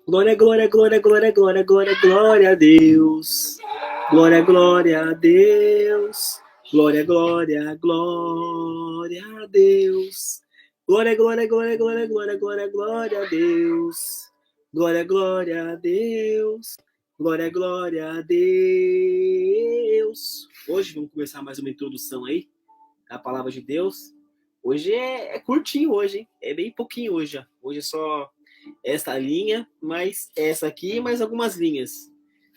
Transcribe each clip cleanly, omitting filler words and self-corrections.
Glória, glória, glória, glória, glória, glória, glória a Deus. Glória, glória a Deus. Glória, glória, glória a Deus. Glória, glória, glória, glória, glória, glória, glória a Deus. Glória, glória a Deus. Glória, glória a Deus. Hoje vamos começar mais uma introdução aí da palavra de Deus. Hoje é curtinho hoje, hein? É bem pouquinho hoje. Hoje é só essa linha, mais essa aqui, mais algumas linhas.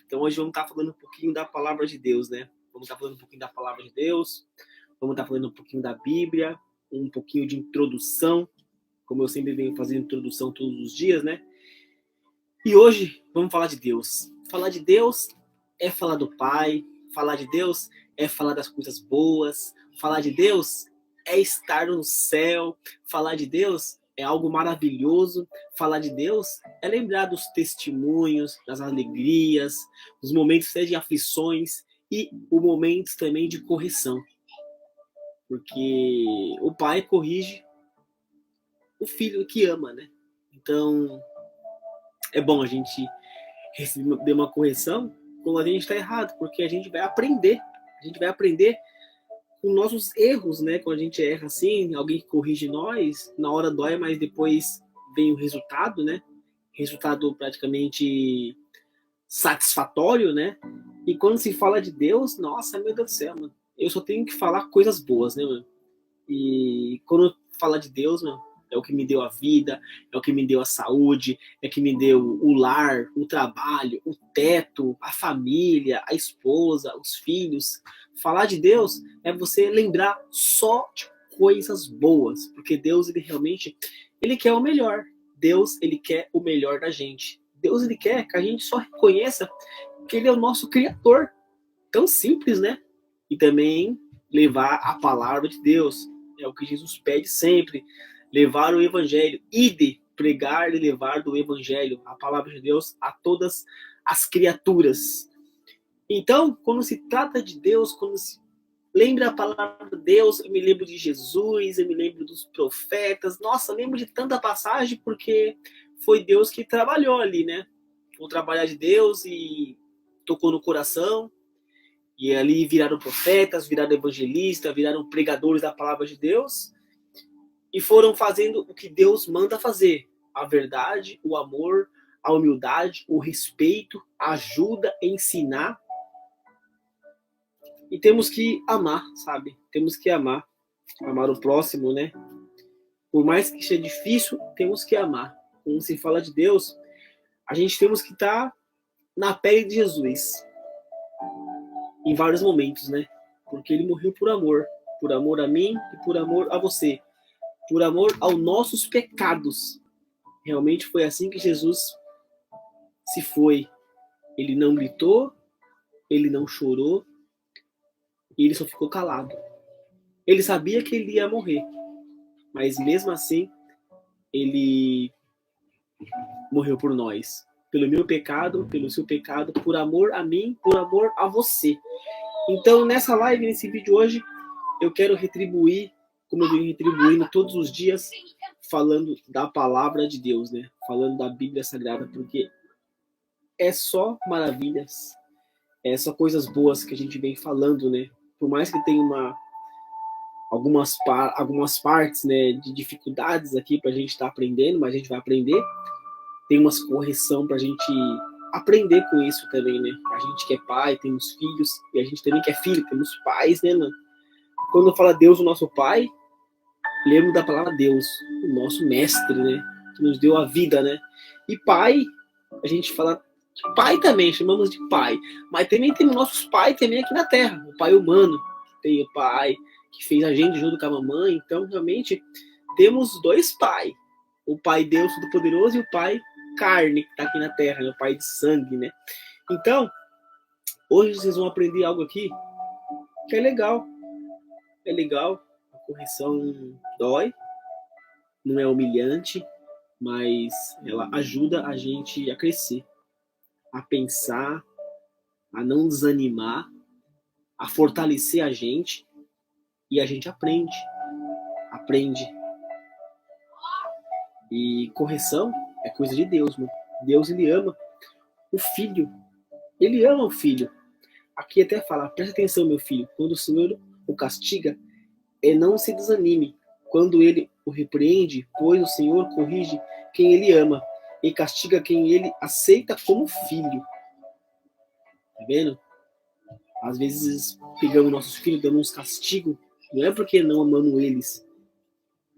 Então hoje vamos estar falando um pouquinho da palavra de Deus, né? Vamos estar falando um pouquinho da palavra de Deus, vamos estar falando um pouquinho da Bíblia, um pouquinho de introdução, como eu sempre venho fazendo introdução todos os dias, né? E hoje vamos falar de Deus. Falar de Deus é falar do Pai, falar de Deus é falar das coisas boas, falar de Deus é estar no céu, falar de Deus é algo maravilhoso, falar de Deus é lembrar dos testemunhos, das alegrias, dos momentos de aflições e os momentos também de correção. Porque o pai corrige o filho que ama, né? Então, é bom a gente receber uma correção quando a gente está errado, porque a gente vai aprender. A gente vai aprender com nossos erros, né? Quando a gente erra assim, alguém que corrige nós, na hora dói, mas depois vem o resultado, né? Resultado praticamente satisfatório, né? E quando se fala de Deus, nossa, meu Deus do céu, mano. Eu só tenho que falar coisas boas, né, mano? E quando fala de Deus, mano, é o que me deu a vida, é o que me deu a saúde, é o que me deu o lar, o trabalho, o teto, a família, a esposa, os filhos. Falar de Deus é você lembrar só de coisas boas, porque Deus, ele realmente, ele quer o melhor. Deus, ele quer o melhor da gente. Deus, ele quer que a gente só reconheça que ele é o nosso criador. Tão simples, né? E também levar a palavra de Deus. É o que Jesus pede sempre. Levar o evangelho. Ide, pregar e levar do evangelho, a palavra de Deus, a todas as criaturas. Então, quando se trata de Deus, quando se lembra a palavra de Deus, eu me lembro de Jesus, eu me lembro dos profetas. Nossa, eu lembro de tanta passagem porque foi Deus que trabalhou ali, né? O trabalhar de Deus e tocou no coração. E ali viraram profetas, viraram evangelistas, viraram pregadores da palavra de Deus e foram fazendo o que Deus manda fazer. A verdade, o amor, a humildade, o respeito, a ajuda, ensinar. E temos que amar, sabe? Temos que amar. Amar o próximo, né? Por mais que seja difícil, temos que amar. Quando se fala de Deus, a gente temos que estar na pele de Jesus. Em vários momentos, né? Porque ele morreu por amor a mim e por amor a você, por amor aos nossos pecados. Realmente foi assim que Jesus se foi. Ele não gritou, ele não chorou, ele só ficou calado. Ele sabia que ele ia morrer, mas mesmo assim, ele morreu por nós. Pelo meu pecado, pelo seu pecado, por amor a mim, por amor a você. Então, nessa live, nesse vídeo hoje, eu quero retribuir, como eu venho retribuindo todos os dias, falando da palavra de Deus, né? Falando da Bíblia Sagrada, porque é só maravilhas, é só coisas boas que a gente vem falando, né? Por mais que tenha algumas partes, né, de dificuldades aqui para a gente estar aprendendo, mas a gente vai aprender. Tem umas correção para a gente aprender com isso também, né? A gente que é pai, temos filhos, e a gente também que é filho, temos pais, né, mano? Quando fala Deus, o nosso pai, lembro da palavra Deus, o nosso mestre, né? Que nos deu a vida, né? E pai, a gente fala de pai também, chamamos de pai. Mas também temos nossos pais também aqui na Terra. O pai humano, que tem o pai que fez a gente junto com a mamãe. Então, realmente, temos dois pais. O pai Deus Todo-Poderoso e o pai carne, que está aqui na Terra, né? O pai de sangue, né? Então, hoje vocês vão aprender algo aqui que é legal. É legal. A correção dói, não é humilhante, mas ela ajuda a gente a crescer, a pensar, a não desanimar, a fortalecer a gente, e a gente aprende. Aprende. E correção é coisa de Deus, mano. Deus, ele ama o filho. Ele ama o filho. Aqui até fala, presta atenção, meu filho, quando o Senhor o castiga, não se desanime. Quando ele o repreende, pois o Senhor corrige quem ele ama e castiga quem ele aceita como filho. Tá vendo? Às vezes pegamos nossos filhos, dando uns castigos, não é porque não amamos eles,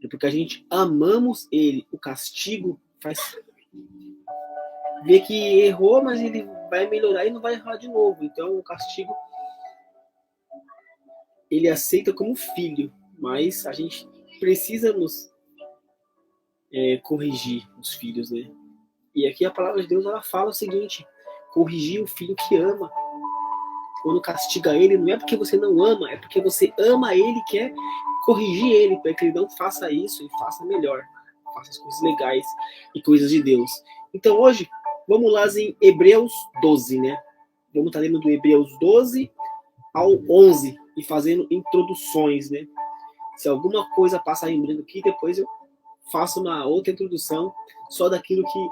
é porque a gente amamos ele. O castigo faz ver que errou, mas ele vai melhorar e não vai errar de novo. Então o castigo ele aceita como filho, mas a gente precisa nos corrigir os filhos, né? E aqui a palavra de Deus ela fala o seguinte: corrigir o filho que ama. Quando castiga ele, não é porque você não ama, é porque você ama ele e quer corrigir ele, para que ele não faça isso e faça melhor, faça as coisas legais e coisas de Deus. Então hoje, vamos lá em Hebreus 12, né? Vamos estar lendo do Hebreus 12 ao 11 e fazendo introduções, né? Se alguma coisa passar em branco aqui, depois eu faço uma outra introdução só daquilo que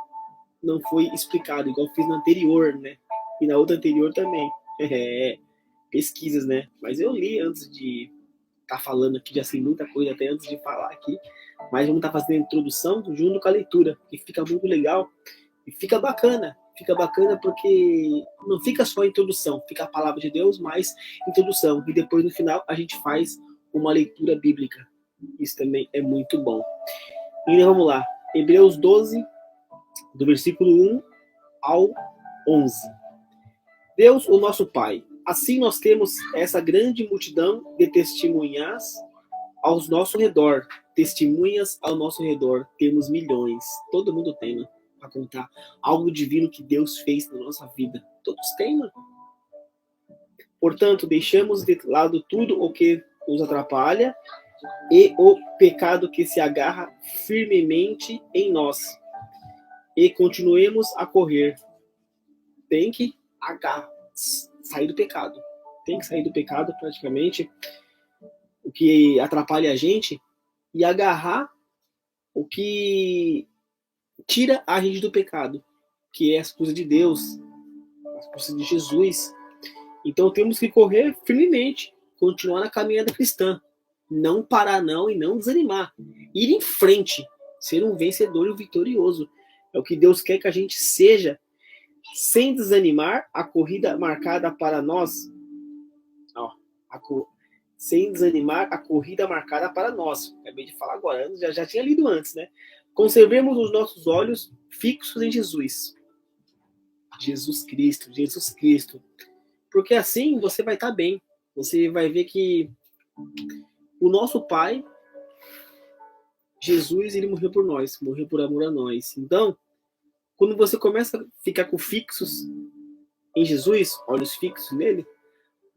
não foi explicado, igual eu fiz na anterior, né? E na outra anterior também. Pesquisas, né? Mas eu li antes de estar falando aqui, já sei muita coisa até antes de falar aqui. Mas vamos estar fazendo a introdução junto com a leitura, que fica muito legal e fica bacana. Fica bacana porque não fica só a introdução, fica a palavra de Deus mais introdução. E depois no final a gente faz uma leitura bíblica. Isso também é muito bom. Então vamos lá. Hebreus 12, do versículo 1 ao 11. Deus, o nosso Pai. Assim nós temos essa grande multidão de testemunhas ao nosso redor. Testemunhas ao nosso redor. Temos milhões. Todo mundo tem, né? Para contar algo divino que Deus fez na nossa vida. Todos têm, mano. Portanto, deixamos de lado tudo o que nos atrapalha e o pecado que se agarra firmemente em nós. E continuemos a correr. Tem que sair do pecado. Tem que sair do pecado, praticamente, o que atrapalha a gente, e agarrar o que tira a gente do pecado, que é as coisas de Deus, as coisas de Jesus. Então temos que correr firmemente, continuar na caminhada cristã, não parar não e não desanimar, ir em frente, ser um vencedor e um vitorioso. É o que Deus quer que a gente seja, sem desanimar a corrida marcada para nós. Sem desanimar a corrida marcada para nós. Acabei de falar agora, já tinha lido antes, né? Conservemos os nossos olhos fixos em Jesus. Jesus Cristo, Jesus Cristo. Porque assim você vai estar bem. Você vai ver que o nosso Pai, Jesus, ele morreu por nós, morreu por amor a nós. Então, quando você começa a ficar com fixos em Jesus, olhos fixos nele,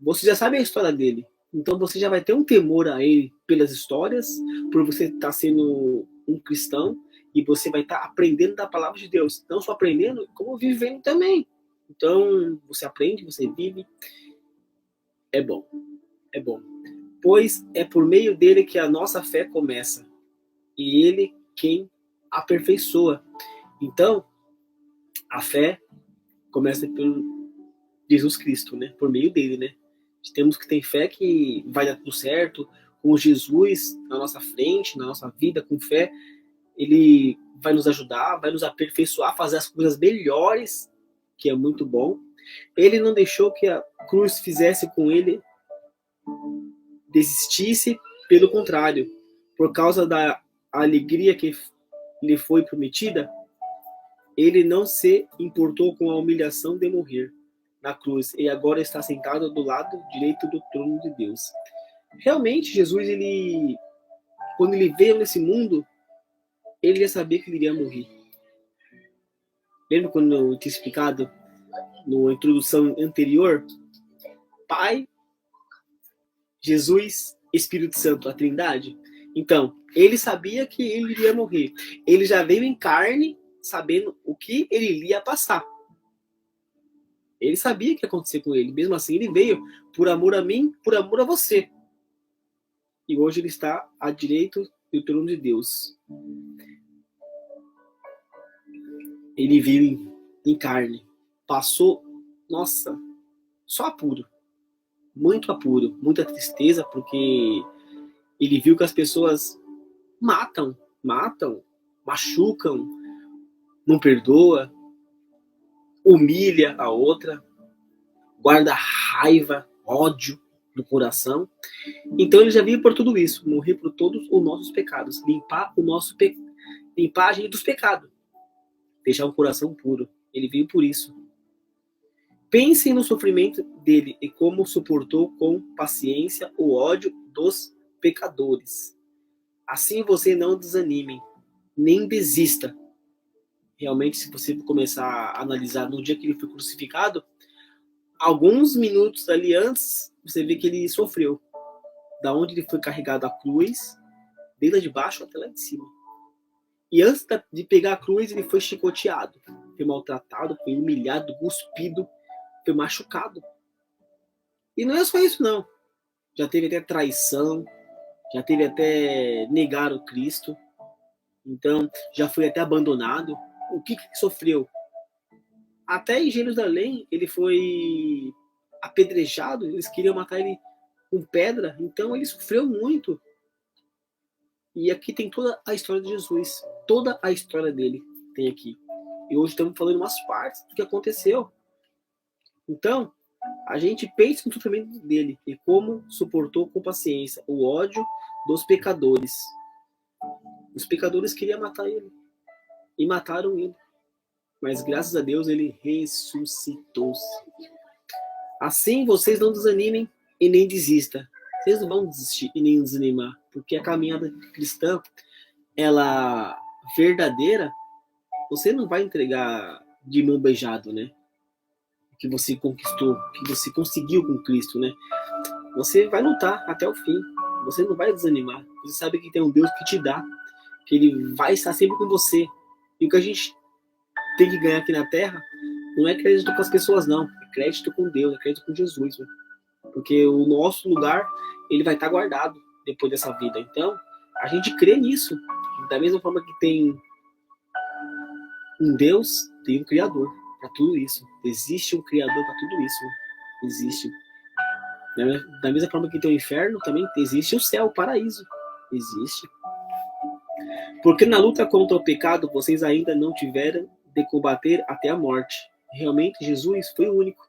você já sabe a história dele. Então você já vai ter um temor a ele pelas histórias, por você estar sendo um cristão, e você vai estar aprendendo da palavra de Deus. Não só aprendendo, como vivendo também. Então, você aprende, você vive. É bom. É bom. Pois é por meio dele que a nossa fé começa. E ele quem aperfeiçoa. Então, a fé começa por Jesus Cristo, né? Por meio dele, né? Temos que ter fé que vai dar tudo certo, com Jesus na nossa frente, na nossa vida, com fé, ele vai nos ajudar, vai nos aperfeiçoar, fazer as coisas melhores, que é muito bom. Ele não deixou que a cruz fizesse com ele desistisse, pelo contrário, por causa da alegria que lhe foi prometida, ele não se importou com a humilhação de morrer na cruz e agora está sentado do lado direito do trono de Deus. Realmente, Jesus, quando ele veio nesse mundo, ele já sabia que ele iria morrer. Lembra quando eu tinha explicado na introdução anterior? Pai, Jesus, Espírito Santo, a Trindade. Então, ele sabia que ele iria morrer. Ele já veio em carne, sabendo o que ele iria passar. Ele sabia o que ia acontecer com ele. Mesmo assim, ele veio por amor a mim, por amor a você. E hoje ele está à direita do trono de Deus. Ele viu em carne. Passou, nossa, só apuro. Muito apuro, muita tristeza, porque ele viu que as pessoas matam, machucam, não perdoa, humilha a outra, guarda raiva, ódio no coração. Então ele já veio por tudo isso, morrer por todos os nossos pecados, limpar limpar a gente dos pecados, deixar um coração puro. Ele veio por isso. Pensem no sofrimento dele e como suportou com paciência o ódio dos pecadores. Assim você não desanime, nem desista. Realmente, se você começar a analisar no dia que ele foi crucificado, alguns minutos ali antes, você vê que ele sofreu. Da onde ele foi carregado a cruz, desde lá de baixo até lá de cima. E antes de pegar a cruz, ele foi chicoteado, foi maltratado, foi humilhado, cuspido, foi machucado. E não é só isso, não. Já teve até traição, já teve até negar o Cristo. Então, já foi até abandonado. O que sofreu? Até em Jerusalém, ele foi apedrejado, eles queriam matar ele com pedra, então ele sofreu muito. E aqui tem toda a história de Jesus, toda a história dele tem aqui. E hoje estamos falando umas partes do que aconteceu. Então, a gente pensa no sofrimento dele e como suportou com paciência o ódio dos pecadores. Os pecadores queriam matar ele e mataram ele. Mas graças a Deus ele ressuscitou-se. Assim vocês não desanimem e nem desistam. Vocês não vão desistir e nem desanimar, porque a caminhada cristã, ela verdadeira, você não vai entregar de mão beijado, né? Que você conquistou, que você conseguiu com Cristo, né? Você vai lutar até o fim. Você não vai desanimar. Você sabe que tem um Deus que te dá, que ele vai estar sempre com você. E o que a gente tem que ganhar aqui na Terra não é crédito com as pessoas, não. É crédito com Deus, é crédito com Jesus. Né? Porque o nosso lugar, ele vai estar guardado depois dessa vida. Então, a gente crê nisso. Da mesma forma que tem um Deus, tem um Criador para tudo isso. Existe um Criador para tudo isso. Né? Existe. Da mesma forma que tem o inferno, também existe o céu, o paraíso. Existe. Porque na luta contra o pecado, vocês ainda não tiveram de combater até a morte. Realmente, Jesus foi o único.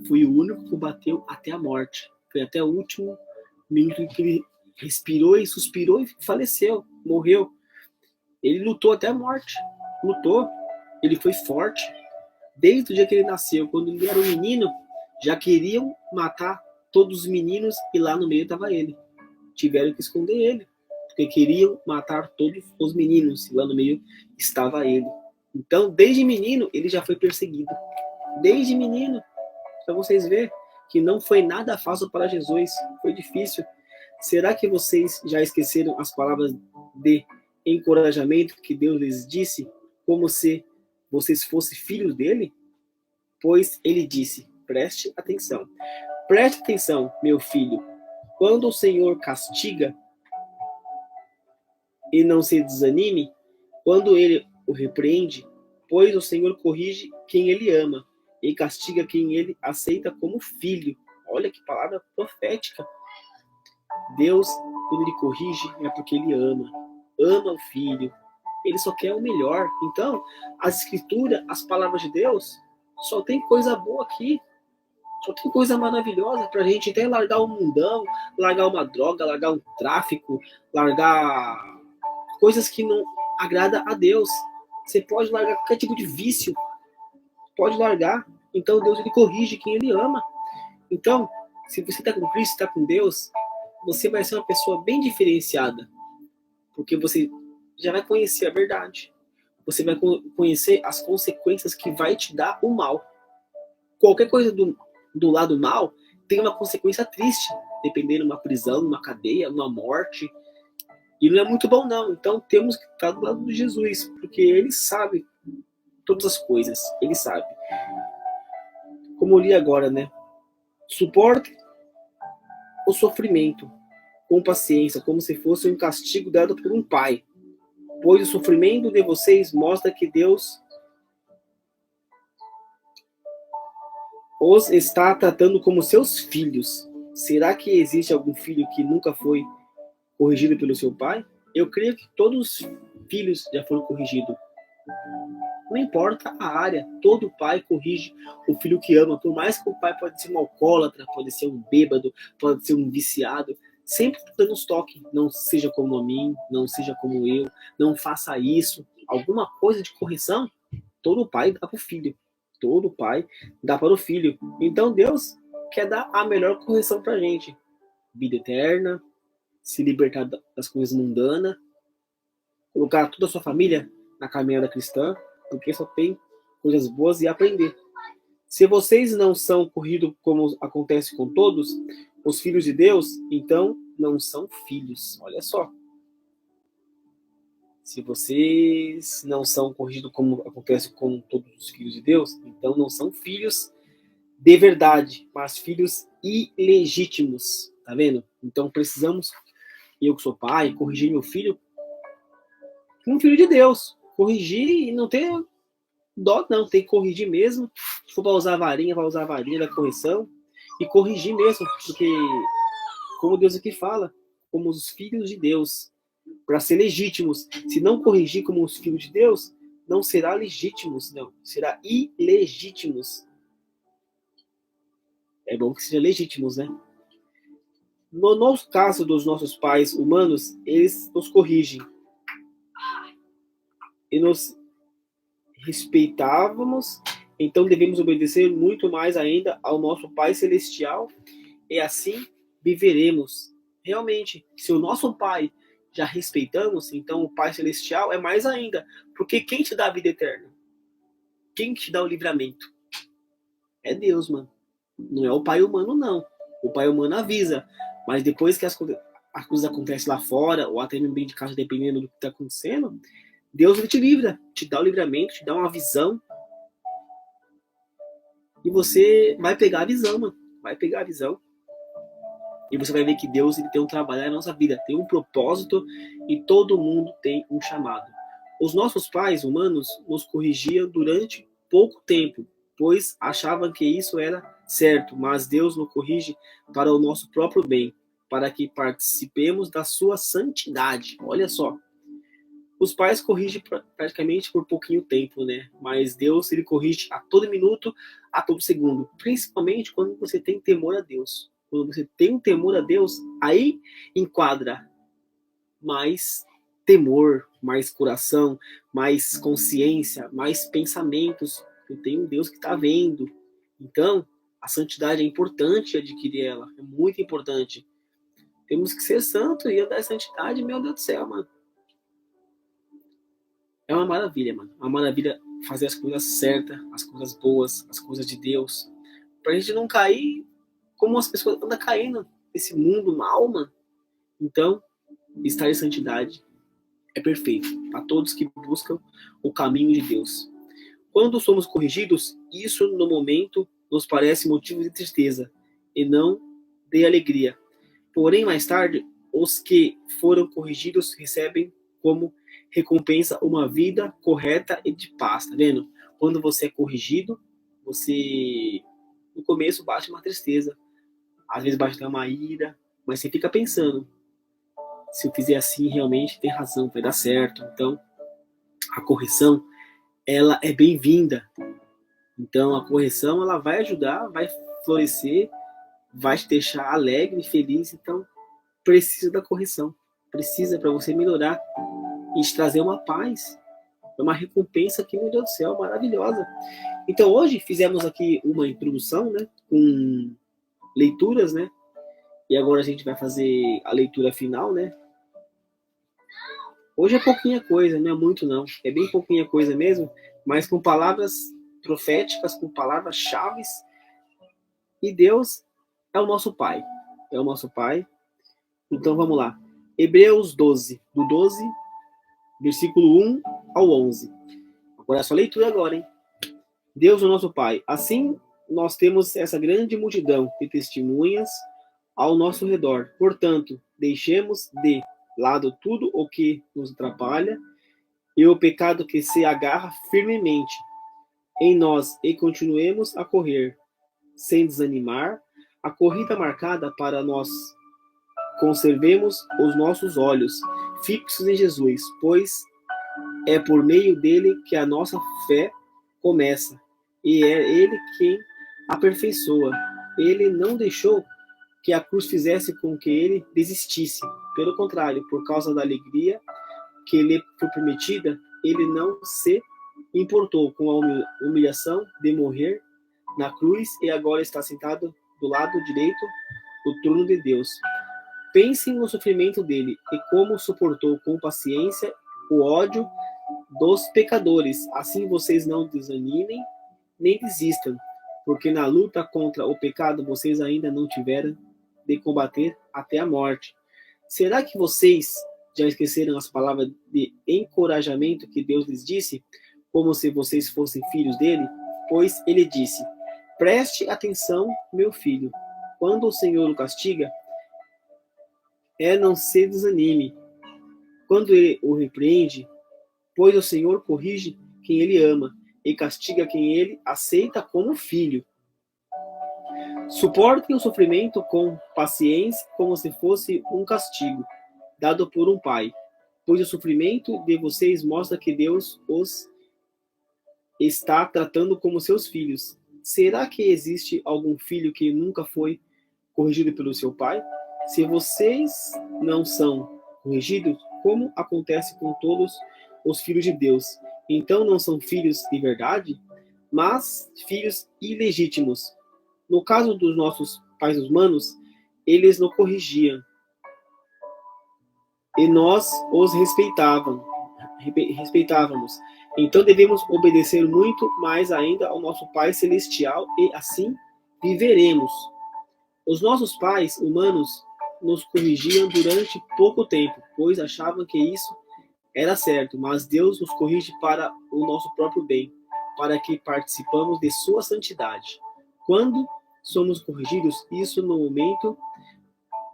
Foi o único que combateu até a morte. Foi até o último minuto que ele respirou e suspirou e faleceu, morreu. Ele lutou até a morte. Lutou. Ele foi forte. Desde o dia que ele nasceu, quando ele era um menino, já queriam matar todos os meninos e lá no meio estava ele. Tiveram que esconder ele, porque queriam matar todos os meninos e lá no meio estava ele. Então, desde menino, ele já foi perseguido. Desde menino. Para vocês verem que não foi nada fácil para Jesus. Foi difícil. Será que vocês já esqueceram as palavras de encorajamento que Deus lhes disse? Como se vocês fossem filhos dele? Pois ele disse, preste atenção. Preste atenção, meu filho. Quando o Senhor castiga, e não se desanime, quando ele o repreende, pois o Senhor corrige quem ele ama e castiga quem ele aceita como filho. Olha que palavra profética. Deus, quando ele corrige, é porque ele ama o filho. Ele só quer o melhor. Então, a Escritura, as palavras de Deus, só tem coisa boa aqui. Só tem coisa maravilhosa pra gente até largar o mundão, largar uma droga, largar um tráfico, largar coisas que não agrada a Deus. Você pode largar qualquer tipo de vício. Pode largar. Então Deus ele corrige quem ele ama. Então, se você está com Cristo, está com Deus, você vai ser uma pessoa bem diferenciada. Porque você já vai conhecer a verdade. Você vai conhecer as consequências que vai te dar o mal. Qualquer coisa do lado mal tem uma consequência triste. Dependendo de uma prisão, uma cadeia, uma morte. E não é muito bom, não. Então temos que estar do lado de Jesus, porque ele sabe todas as coisas. Ele sabe. Como eu li agora, né? Suporte o sofrimento com paciência, como se fosse um castigo dado por um pai. Pois o sofrimento de vocês mostra que Deus os está tratando como seus filhos. Será que existe algum filho que nunca foi corrigido pelo seu pai? Eu creio que todos os filhos já foram corrigidos. Não importa a área, todo pai corrige o filho que ama. Por mais que o pai pode ser um alcoólatra, pode ser um bêbado, pode ser um viciado, sempre dando uns toques. Não seja como a mim, não seja como eu, não faça isso. Alguma coisa de correção, todo pai dá para o filho. Todo pai dá para o filho. Então Deus quer dar a melhor correção para a gente. Vida eterna, se libertar das coisas mundanas, colocar toda a sua família na caminhada cristã, porque só tem coisas boas e aprender. Se vocês não são corridos como acontece com todos os filhos de Deus, então não são filhos. Olha só. Se vocês não são corrigidos como acontece com todos os filhos de Deus, então não são filhos de verdade, mas filhos ilegítimos. Tá vendo? Então precisamos, eu que sou pai, corrigir meu filho como filho de Deus. Corrigir e não ter dó, não. Tem que corrigir mesmo. Se for para usar a varinha, vai usar a varinha da correção. E corrigir mesmo, porque, como Deus aqui fala, como os filhos de Deus, para ser legítimos. Se não corrigir como os filhos de Deus, não será legítimos, não. Será ilegítimos. É bom que seja legítimos, né? No nosso caso dos nossos pais humanos, eles nos corrigem. E nos respeitávamos, então devemos obedecer muito mais ainda ao nosso Pai Celestial, e assim viveremos. Realmente, se o nosso Pai já respeitamos, então o Pai Celestial é mais ainda, porque quem te dá a vida eterna? Quem te dá o livramento? É Deus, mano. Não é o pai humano, não. O pai humano avisa, mas depois que as coisas acontecem lá fora, ou até mesmo dentro de casa, dependendo do que está acontecendo, Deus ele te livra, te dá o livramento, te dá uma visão. E você vai pegar a visão, mano. Vai pegar a visão. E você vai ver que Deus ele tem um trabalho na nossa vida, tem um propósito e todo mundo tem um chamado. Os nossos pais humanos nos corrigiam durante pouco tempo, pois achavam que isso era certo, mas Deus nos corrige para o nosso próprio bem, para que participemos da sua santidade. Olha só. Os pais corrigem praticamente por pouquinho tempo, né? Mas Deus, ele corrige a todo minuto, a todo segundo. Principalmente quando você tem temor a Deus. Quando você tem um temor a Deus, aí enquadra mais temor, mais coração, mais consciência, mais pensamentos. Eu tenho um Deus que está vendo. Então, a santidade é importante adquirir ela. É muito importante. Temos que ser santo e andar em santidade, meu Deus do céu, mano. É uma maravilha, mano. É uma maravilha fazer as coisas certas, as coisas boas, as coisas de Deus. Pra gente não cair como as pessoas andam caindo nesse mundo mal, mano. Então, estar em santidade é perfeito para todos que buscam o caminho de Deus. Quando somos corrigidos, isso no momento nos parece motivo de tristeza e não de alegria. Porém, mais tarde, os que foram corrigidos recebem como recompensa uma vida correta e de paz, tá vendo? Quando você é corrigido, você no começo bate uma tristeza, às vezes bate uma ira, mas você fica pensando, se eu fizer assim, realmente tem razão, vai dar certo. Então, a correção, ela é bem-vinda. Então, a correção, ela vai ajudar, vai florescer, vai te deixar alegre e feliz. Então, precisa da correção. Precisa para você melhorar e te trazer uma paz. É uma recompensa que, meu Deus do céu, maravilhosa. Então, hoje fizemos aqui uma introdução, né, com leituras, né? E agora a gente vai fazer a leitura final, né? Hoje é pouquinha coisa, não é muito não. É bem pouquinha coisa mesmo, mas com palavras proféticas, com palavras chaves. E Deus é o nosso Pai. É o nosso Pai. Então vamos lá. Hebreus 12, do 12, versículo 1 ao 11. Agora é só leitura agora, hein? Deus é o nosso Pai. Assim, nós temos essa grande multidão de testemunhas ao nosso redor. Portanto, deixemos de lado tudo o que nos atrapalha e o pecado que se agarra firmemente em nós e continuemos a correr sem desanimar, a corrida marcada para nós conservemos os nossos olhos fixos em Jesus, pois é por meio dele que a nossa fé começa, e é ele quem aperfeiçoa. Ele não deixou que a cruz fizesse com que ele desistisse. Pelo contrário, por causa da alegria que lhe foi permitida, ele não se importou com a humilhação de morrer na cruz e agora está sentado do lado direito do trono de Deus. Pensem no sofrimento dele e como suportou com paciência o ódio dos pecadores. Assim vocês não desanimem nem desistam, porque na luta contra o pecado vocês ainda não tiveram de combater até a morte. Será que vocês já esqueceram as palavras de encorajamento que Deus lhes disse, como se vocês fossem filhos dele? Pois ele disse: preste atenção, meu filho. Quando o Senhor o castiga, não se desanime. Quando ele o repreende, pois o Senhor corrige quem ele ama e castiga quem ele aceita como filho. Suportem o sofrimento com paciência, como se fosse um castigo dado por um pai, pois o sofrimento de vocês mostra que Deus os está tratando como seus filhos. Será que existe algum filho que nunca foi corrigido pelo seu pai? Se vocês não são corrigidos, como acontece com todos os filhos de Deus, então não são filhos de verdade, mas filhos ilegítimos. No caso dos nossos pais humanos, eles nos corrigiam e nós os respeitávamos. Então devemos obedecer muito mais ainda ao nosso Pai Celestial e assim viveremos. Os nossos pais humanos nos corrigiam durante pouco tempo, pois achavam que isso era certo, mas Deus nos corrige para o nosso próprio bem, para que participamos de sua santidade. Quando somos corrigidos, isso no momento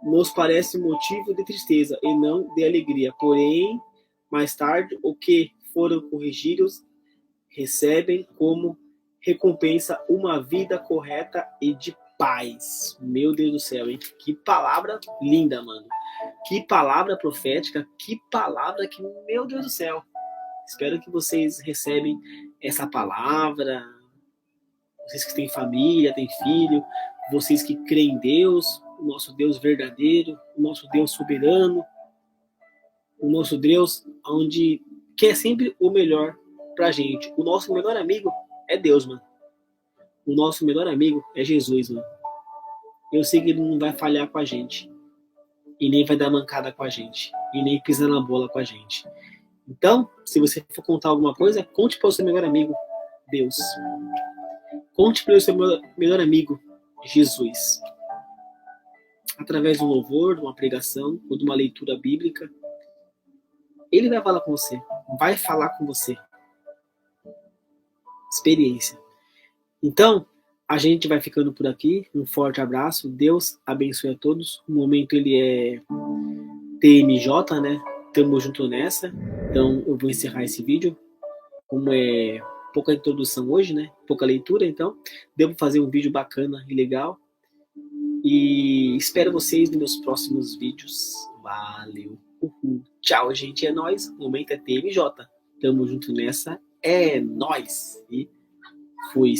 nos parece motivo de tristeza e não de alegria. Porém, mais tarde, o que foram corrigidos recebem como recompensa uma vida correta e de paz. Meu Deus do céu, hein? Que palavra linda, mano. Que palavra profética, que palavra que, meu Deus do céu. Espero que vocês recebem essa palavra. Vocês que têm família, têm filho, vocês que creem em Deus, o nosso Deus verdadeiro, o nosso Deus soberano, o nosso Deus onde quer sempre o melhor pra gente. O nosso melhor amigo é Deus, mano. O nosso melhor amigo é Jesus, mano. Eu sei que ele não vai falhar com a gente. E nem vai dar mancada com a gente. E nem pisar na bola com a gente. Então, se você for contar alguma coisa, conte para o seu melhor amigo, Deus. Conte para o seu melhor amigo, Jesus. Através de um louvor, de uma pregação ou de uma leitura bíblica, ele vai falar com você. Vai falar com você. Experiência. Então, a gente vai ficando por aqui. Um forte abraço. Deus abençoe a todos. O momento ele é TMJ, né? Tamo junto nessa. Então, eu vou encerrar esse vídeo. Como é pouca introdução hoje, né? Pouca leitura, então devo fazer um vídeo bacana e legal. E espero vocês nos meus próximos vídeos. Valeu. Uhul. Tchau, gente. É nóis. O momento é TMJ. Tamo junto nessa. É nóis. E fui.